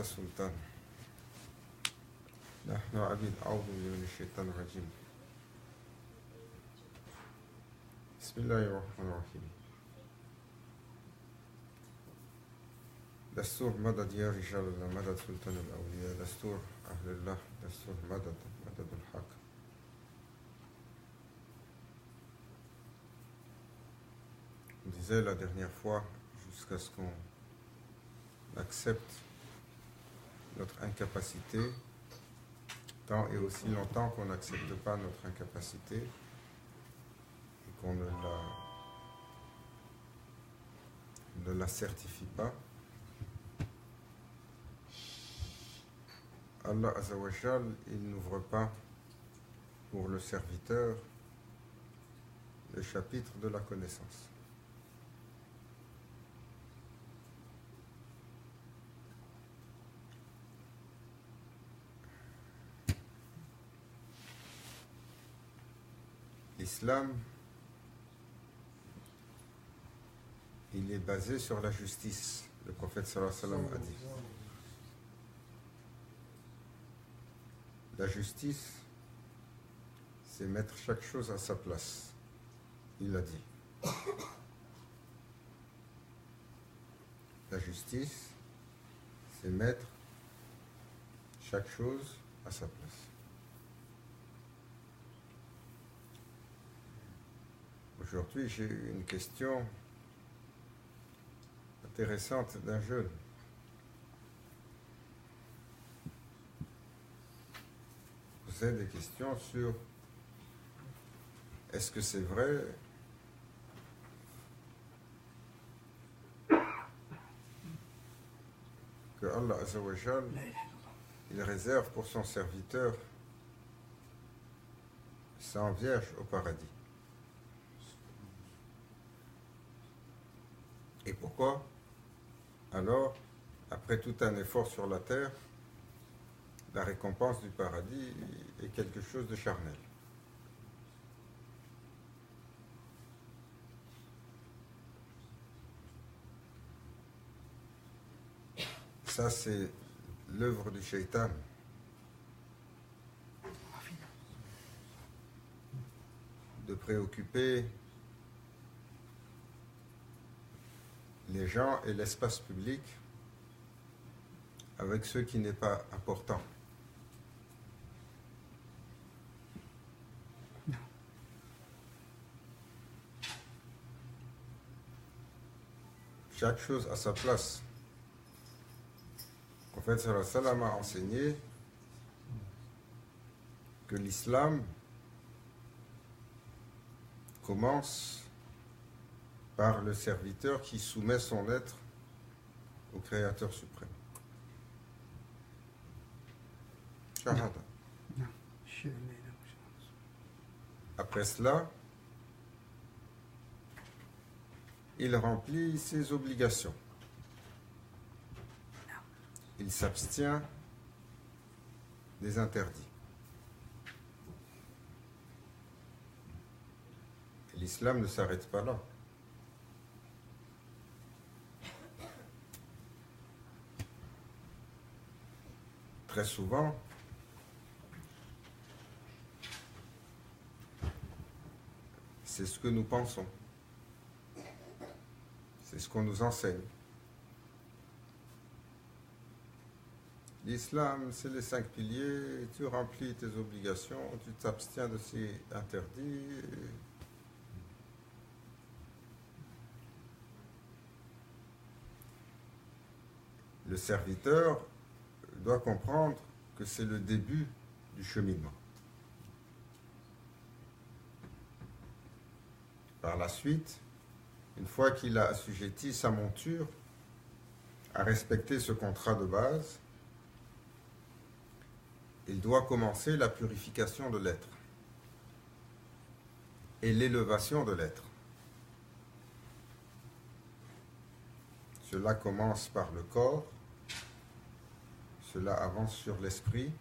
السلطان نحن عبيد أعوذ بالله من الشيطان الرجيم بسم الله الرحمن الرحيم دستور مدد يا رجال الله مدد سلطان الأولياء دستور أهل الله دستور مدد الحق. On disait la dernière fois jusqu'à ce qu'on accepte notre incapacité, tant et aussi longtemps qu'on n'accepte pas notre incapacité et qu'on ne la certifie pas, Allah Azzawajal, il n'ouvre pas pour le serviteur le chapitre de la connaissance. L'islam, il est basé sur la justice. Le prophète sallallahu alayhi wa sallam a dit. La justice, c'est mettre chaque chose à sa place. Il a dit. La justice, c'est mettre chaque chose à sa place. Aujourd'hui, j'ai eu une question intéressante d'un jeune. Posait des questions sur est-ce que c'est vrai que Allah Azzawajal, il réserve pour son serviteur 100 vierges au paradis. Et pourquoi, alors, après tout un effort sur la terre, la récompense du paradis est quelque chose de charnel? Ça, c'est l'œuvre du shaitan. De préoccuper les gens et l'espace public avec ce qui n'est pas important. Chaque chose à sa place. En fait, sallallahu alayhi wa sallam a enseigné que l'islam commence par le serviteur qui soumet son être au Créateur suprême. Shahada. Après cela, il remplit ses obligations. Il s'abstient des interdits. L'islam ne s'arrête pas là. Très souvent, c'est ce que nous pensons. C'est ce qu'on nous enseigne. L'islam, c'est les 5 piliers, tu remplis tes obligations, tu t'abstiens de ces interdits. Le serviteur doit comprendre que c'est le début du cheminement. Par la suite, une fois qu'il a assujetti sa monture à respecter ce contrat de base, il doit commencer la purification de l'être et l'élévation de l'être. Cela commence par le corps, cela avance sur l'esprit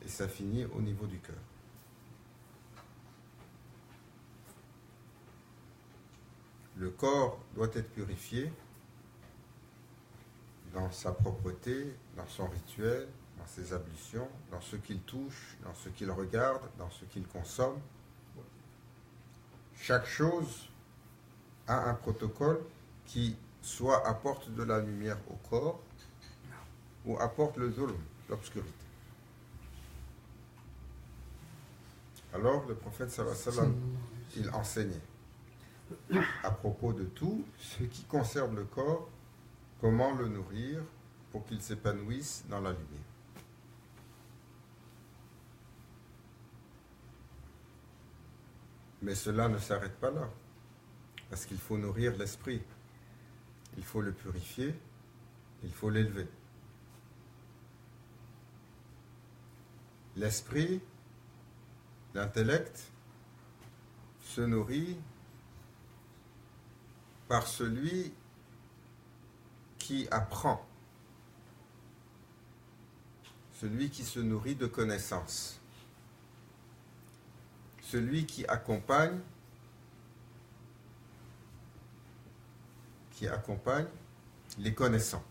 et ça finit au niveau du cœur. Le corps doit être purifié dans sa propreté, dans son rituel, dans ses ablutions, dans ce qu'il touche, dans ce qu'il regarde, dans ce qu'il consomme. Chaque chose a un protocole qui soit apporte de la lumière au corps ou apporte le zulm, l'obscurité. Alors le prophète sallallahu alayhi wa sallam, il enseignait à propos de tout ce qui concerne le corps, comment le nourrir pour qu'il s'épanouisse dans la lumière. Mais cela ne s'arrête pas là, parce qu'il faut nourrir l'esprit, il faut le purifier, il faut l'élever. L'esprit, l'intellect, se nourrit par celui qui apprend, celui qui se nourrit de connaissances, celui qui accompagne les connaissants.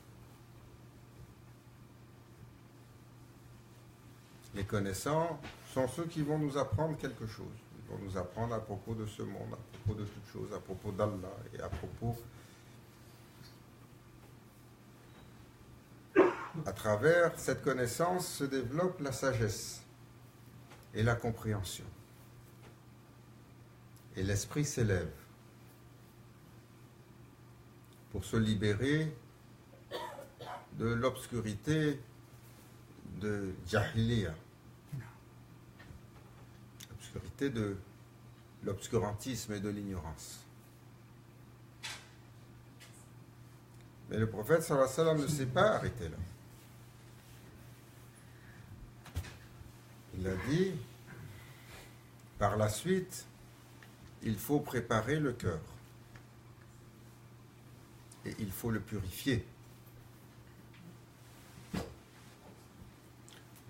Les connaissants sont ceux qui vont nous apprendre quelque chose. Ils vont nous apprendre à propos de ce monde, à propos de toutes choses, à propos d'Allah et à propos... À travers cette connaissance se développe la sagesse et la compréhension. Et l'esprit s'élève pour se libérer de l'obscurité de Jahiliya, l'obscurité de l'obscurantisme et de l'ignorance. Mais le prophète sallallahu alayhi wa sallam ne s'est pas arrêté là. Il a dit, par la suite, il faut préparer le cœur et il faut le purifier. Le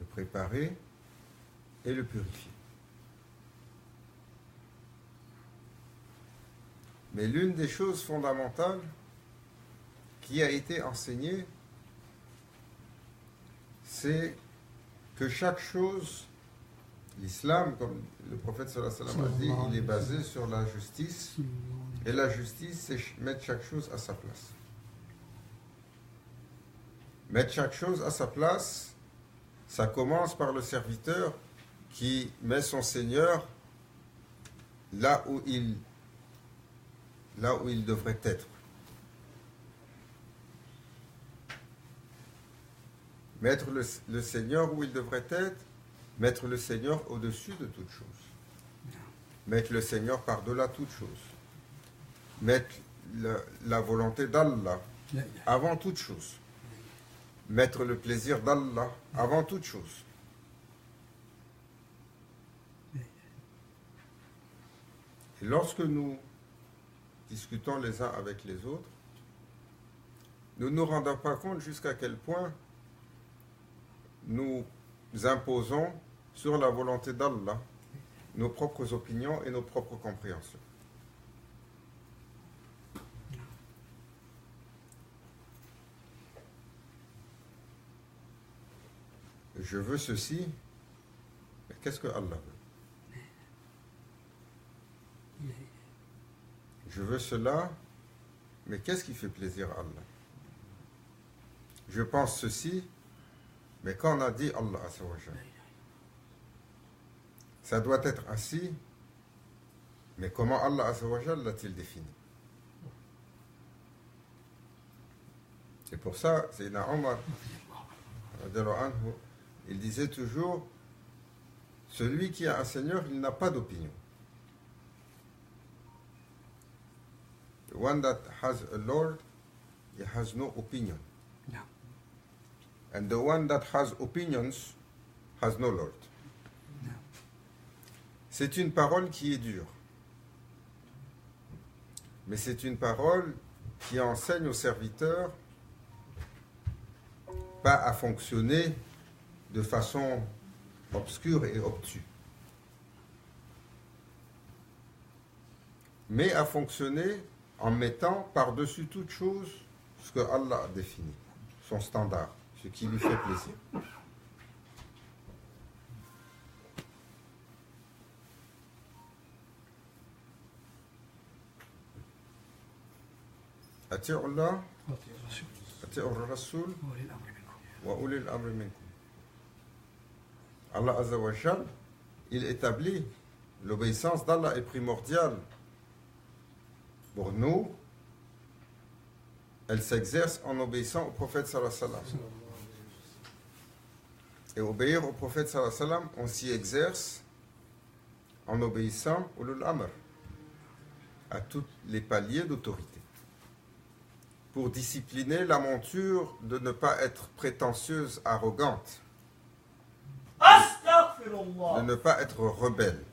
préparer et le purifier. Mais l'une des choses fondamentales qui a été enseignée, c'est que chaque chose, l'islam, comme le prophète sallallahu alayhi wa sallam a dit, il est basé sur la justice. Et la justice, c'est mettre chaque chose à sa place. Mettre chaque chose à sa place, ça commence par le serviteur qui met son Seigneur là où il devrait être. Mettre le Seigneur où il devrait être, mettre le Seigneur au-dessus de toute chose. Mettre le Seigneur par-delà toute chose. Mettre la volonté d'Allah avant toute chose. Mettre le plaisir d'Allah avant toute chose. Et lorsque nous discutons les uns avec les autres, nous ne nous rendons pas compte jusqu'à quel point nous imposons sur la volonté d'Allah nos propres opinions et nos propres compréhensions. Je veux ceci, mais qu'est-ce que Allah veut? Je veux cela, mais qu'est-ce qui fait plaisir à Allah? Je pense ceci, mais quand on a dit Allah Azza wa Jalla, ça doit être ainsi, mais comment Allah Azza wa Jalla l'a-t-il défini? C'est pour ça, Sayyidina Omar, il disait toujours, celui qui a un Seigneur, il n'a pas d'opinion. The one that has a Lord, he has no opinion. No. And the one that has opinions, has no Lord. C'est une parole qui est dure. Mais c'est une parole qui enseigne aux serviteurs pas à fonctionner de façon obscure et obtuse, mais à fonctionner en mettant par-dessus toute chose ce que Allah a défini, son standard, ce qui lui fait plaisir. أطيعوا الله أطيعوا الرسول وأولي الأمر منكم. Allah Azza wa Jal, il établit l'obéissance d'Allah est primordiale pour nous. Elle s'exerce en obéissant au prophète sallallahu alayhi wa sallam. Et obéir au prophète sallallahu alayhi wa sallam, on s'y exerce en obéissant au ulul amr, à tous les paliers d'autorité, pour discipliner la monture de ne pas être prétentieuse, arrogante, de ne pas être rebelle.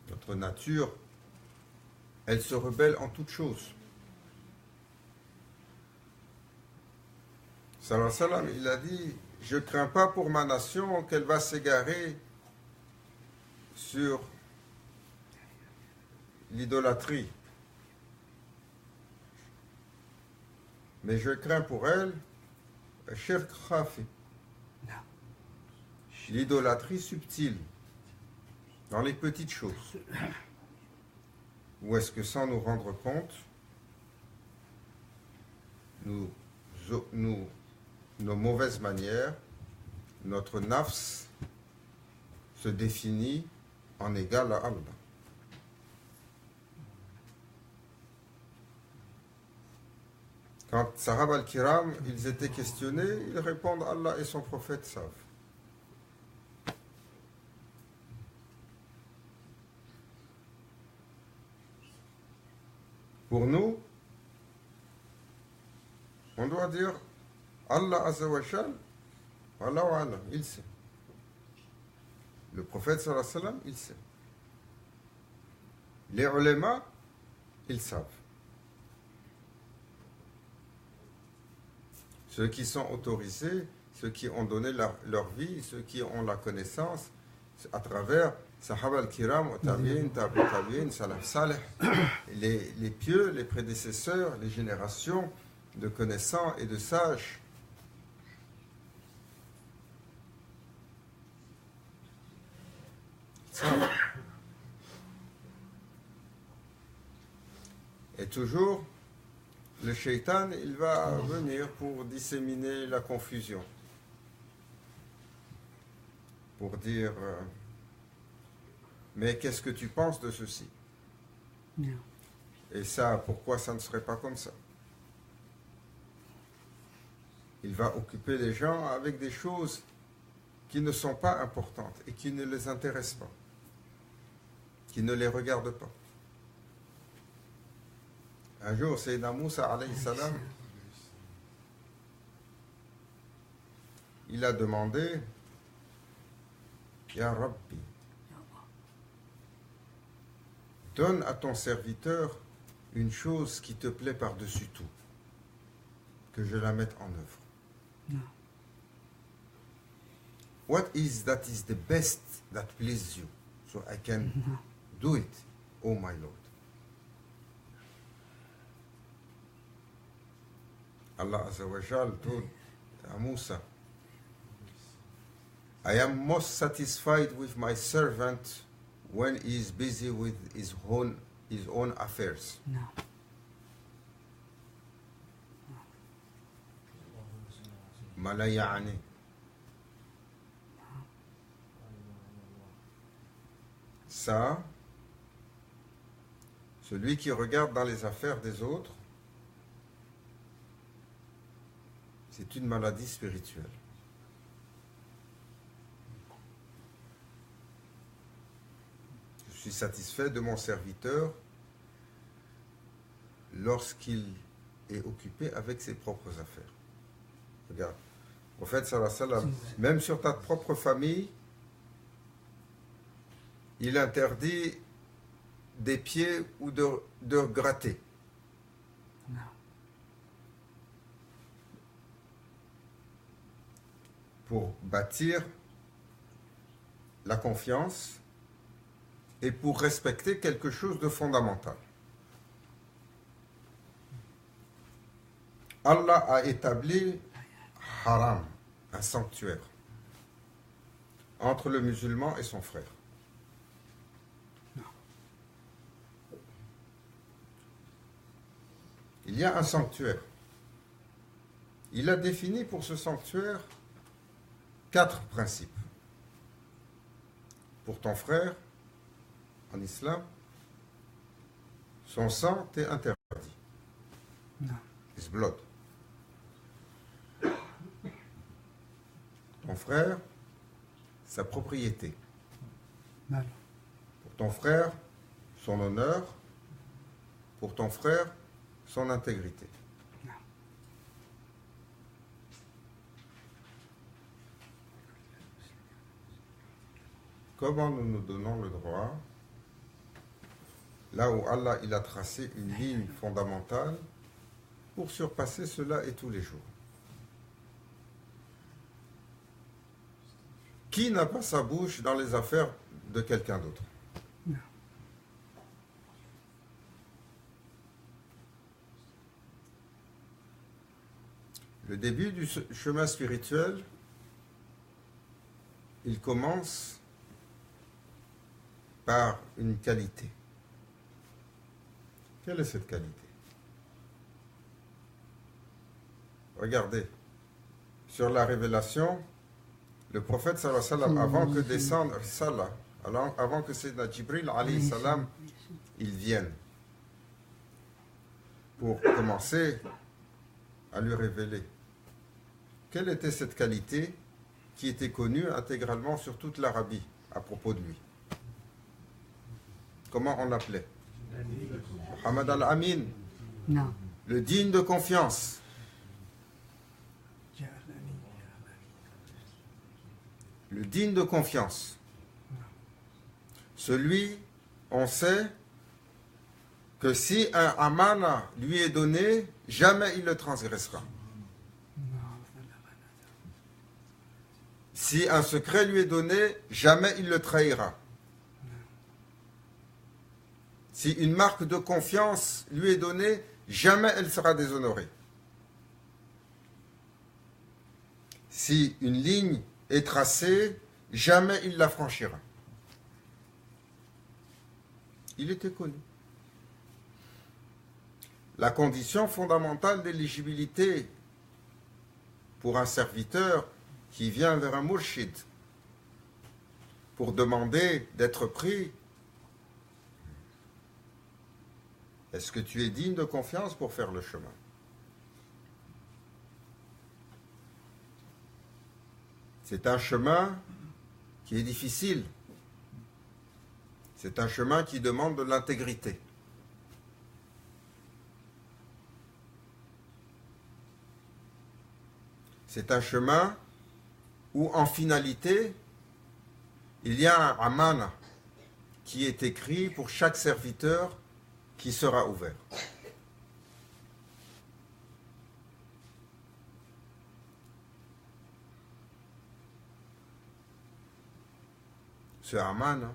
Notre nature, elle se rebelle en toutes choses. Sallallahu alayhi wa sallam, il a dit, je ne crains pas pour ma nation qu'elle va s'égarer sur l'idolâtrie. Mais je crains pour elle shirk khafi, l'idolâtrie subtile, dans les petites choses. Ou est-ce que sans nous rendre compte, nos mauvaises manières, notre nafs se définit en égal à Allah. Quand Sahaba al-Kiram, ils étaient questionnés, ils répondent Allah et son prophète savent. Pour nous, on doit dire Allah Azza wa Jal, Allah wa Allah, il sait. Le prophète sallallahu alayhi wa sallam, il sait. Les ulama, ils savent. Ceux qui sont autorisés, ceux qui ont donné leur vie, ceux qui ont la connaissance, à travers Sahaba al-Kiram, Tabi'in, Tabi'in, Salaf Salih, les pieux, les prédécesseurs, les générations de connaissants et de sages. Et toujours, le shaitan, il va venir pour disséminer la confusion. Pour dire, mais qu'est-ce que tu penses de ceci? Non. Et ça, pourquoi ça ne serait pas comme ça? Il va occuper les gens avec des choses qui ne sont pas importantes et qui ne les intéressent pas, qui ne les regardent pas. Un jour, Sayyidina Moussa alayhi salam, il a demandé, Ya Rabbi, donne à ton serviteur une chose qui te plaît par-dessus tout, que je la mette en œuvre. Non. What is that is the best that pleases you, so I can do it, oh my Lord. Allah Azza wa Jal told Musa, I am most satisfied with my servant when he is busy with his own affairs. No. ما لا يعني. Ça, celui qui regarde dans les affaires des autres, c'est une maladie spirituelle. Je suis satisfait de mon serviteur lorsqu'il est occupé avec ses propres affaires. Regarde. prophète sallallahu alayhi wa sallam, même sur ta propre famille, il interdit des pieds ou de gratter. Non. Pour bâtir la confiance et pour respecter quelque chose de fondamental. Allah a établi haram, un sanctuaire, entre le musulman et son frère. Il y a un sanctuaire. Il a défini pour ce sanctuaire 4 principes. Pour ton frère, en islam, son sang t'est interdit. Non. His blood. Ton frère, sa propriété. Non. Pour ton frère, son honneur. Pour ton frère, son intégrité. Non. Comment nous nous donnons le droit, là où Allah il a tracé une ligne fondamentale, pour surpasser cela et tous les jours? Qui n'a pas sa bouche dans les affaires de quelqu'un d'autre? Non. Le début du chemin spirituel, il commence par une qualité. Quelle est cette qualité? Regardez, sur la révélation, le prophète sallallahu alayhi wa sallam, avant que descende Salah, avant que Sayyidina Jibril alayhi salam, il vienne pour commencer à lui révéler. Quelle était cette qualité qui était connue intégralement sur toute l'Arabie à propos de lui? Comment on l'appelait? Muhammad al-Amin, Non. le digne de confiance. Le digne de confiance. Celui, on sait que si un amana lui est donné, jamais il le transgressera. Si un secret lui est donné, jamais il le trahira. Si une marque de confiance lui est donnée, jamais elle sera déshonorée. Si une ligne est tracée, jamais il la franchira. Il était connu. La condition fondamentale d'éligibilité pour un serviteur qui vient vers un murshid pour demander d'être pris, est-ce que tu es digne de confiance pour faire le chemin? C'est un chemin qui est difficile. C'est un chemin qui demande de l'intégrité. C'est un chemin où, en finalité, il y a un amana qui est écrit pour chaque serviteur qui sera ouvert. Ce amana,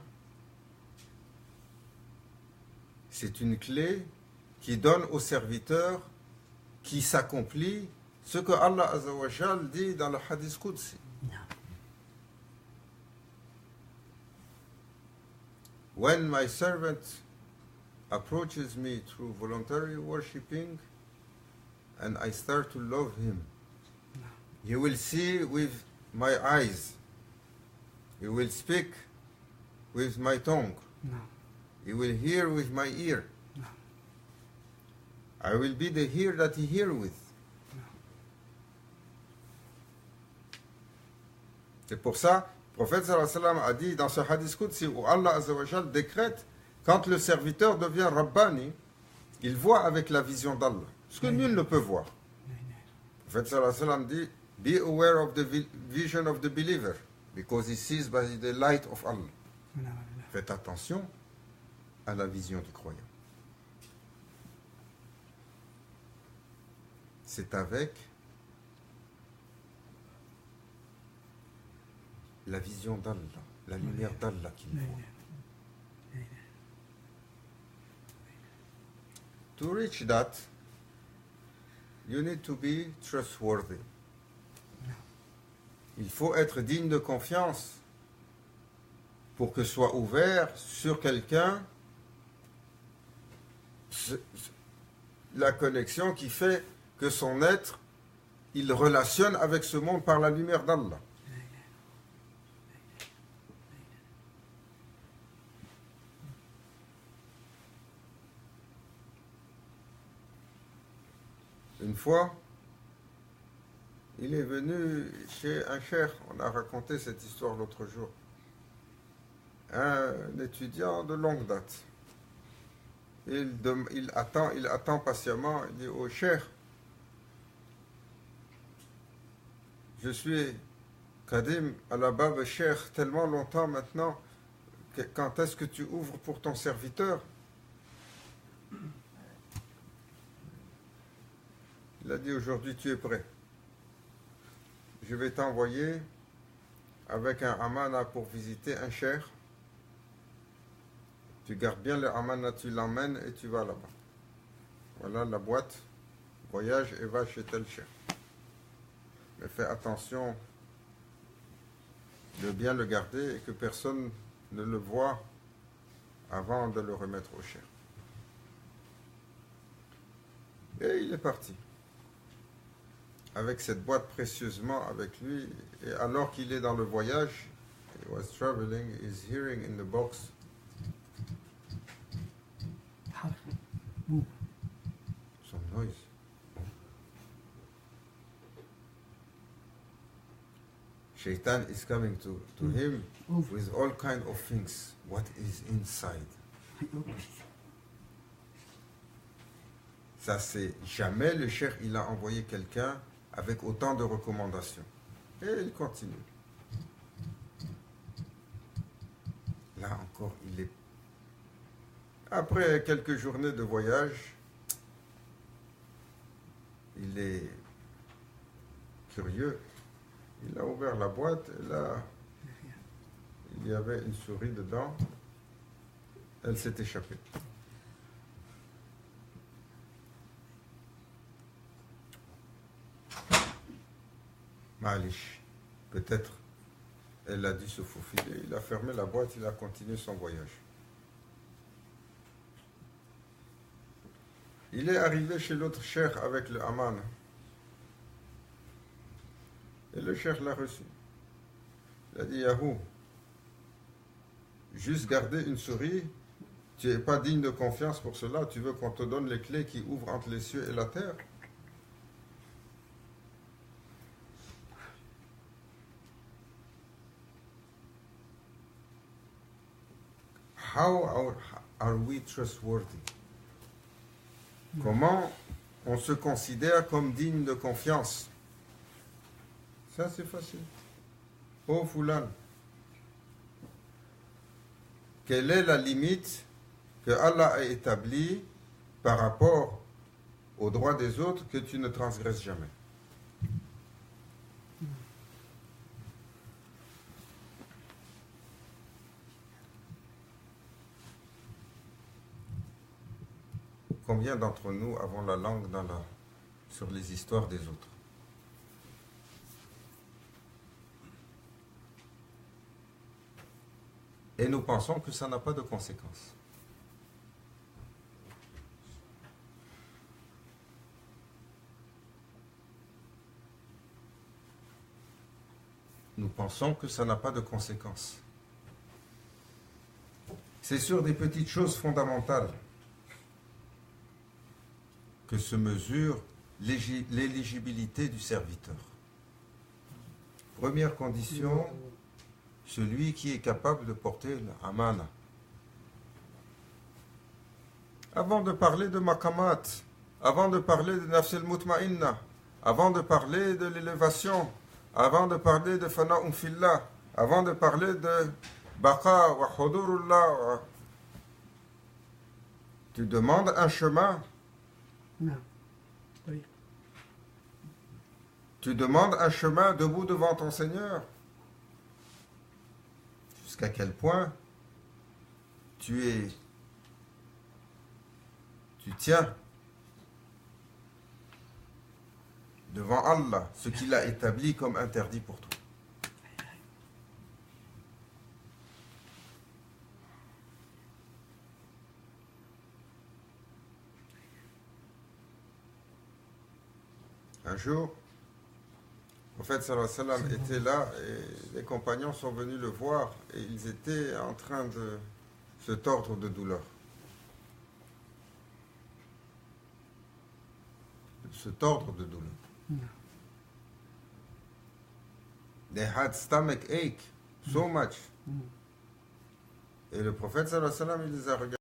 c'est une clé qui donne au serviteur qui s'accomplit ce que Allah Azza wa Jal dit dans le hadith Qudsi. Non. When my servant approaches me through voluntary worshipping and I start to love him, he will see with my eyes, he will speak with my tongue, No. he will hear with my ear. No. I will be the ear that he hears with. C'est pour ça, le prophète sallallahu alayhi wa sallam a dit dans ce hadith Qudsi où Allah Azza wa Jal décrète, quand le serviteur devient Rabbani, il voit avec la vision d'Allah, ce que nul ne peut voir. Le prophète sallallahu alayhi wa sallam dit, Be aware of the vision of the believer, because he sees by the light of Allah. Faites attention à la vision du croyant. C'est avec la vision d'Allah, la lumière d'Allah qu'il voit. To reach that, you need to be trustworthy. Il faut être digne de confiance pour que soit ouvert sur quelqu'un la connexion qui fait que son être, il relationne avec ce monde par la lumière d'Allah. Une fois, il est venu chez un cheikh, on a raconté cette histoire l'autre jour, un étudiant de longue date. Il attend patiemment, il dit au cheikh, je suis Kadim à la Bab Cheikh tellement longtemps maintenant, quand est-ce que tu ouvres pour ton serviteur? Il a dit aujourd'hui tu es prêt. Je vais t'envoyer avec un amana pour visiter un cheikh. Tu gardes bien le amana, tu l'emmènes et tu vas là-bas. Voilà la boîte, voyage et va chez tel cheikh. Mais fais attention de bien le garder et que personne ne le voit avant de le remettre au cheikh. Et il est parti. Avec cette boîte précieusement avec lui, et alors qu'il est dans le voyage, he was traveling, he's hearing in the box some noise. Shaitan is coming to him with all kind of things. What is inside? Ça, c'est jamais le cheikh, il a envoyé quelqu'un avec autant de recommandations. Et il continue. Là encore, il est... Après quelques journées de voyage, il est curieux. Il a ouvert la boîte et là, il y avait une souris dedans. Elle s'est échappée. Malish, peut-être elle a dû se faufiler. Il a fermé la boîte, il a continué son voyage. Il est arrivé chez l'autre cheikh avec le amana. Et le cheikh l'a reçu. Il a dit, Yahou, juste garder une souris, tu n'es pas digne de confiance pour cela, tu veux qu'on te donne les clés qui ouvrent entre les cieux et la terre? How are we trustworthy? Comment on se considère comme digne de confiance? Ça, c'est facile. Oh, Foulan, quelle est la limite que Allah a établie par rapport aux droits des autres que tu ne transgresses jamais? Combien d'entre nous avons la langue sur les histoires des autres? Et nous pensons que ça n'a pas de conséquences. Nous pensons que ça n'a pas de conséquences. C'est sur des petites choses fondamentales que se mesure l'éligibilité du serviteur. Première condition, celui qui est capable de porter l'amana. Avant de parler de maqamat, avant de parler de nafs al-mutma'inna, avant de parler de l'élévation, avant de parler de fana'un fillah, avant de parler de baqa wa hudurullah, tu demandes un chemin, Non. Oui. tu demandes un chemin debout devant ton Seigneur. Jusqu'à quel point tu tiens devant Allah ce qu'il a établi comme interdit pour toi. Un jour, le prophète sallallahu alayhi wa sallam était là et les compagnons sont venus le voir et ils étaient en train de se tordre de douleur. De se tordre de douleur. They had stomach ache so much. Et le prophète sallallahu alayhi wa sallam, il les a regardés.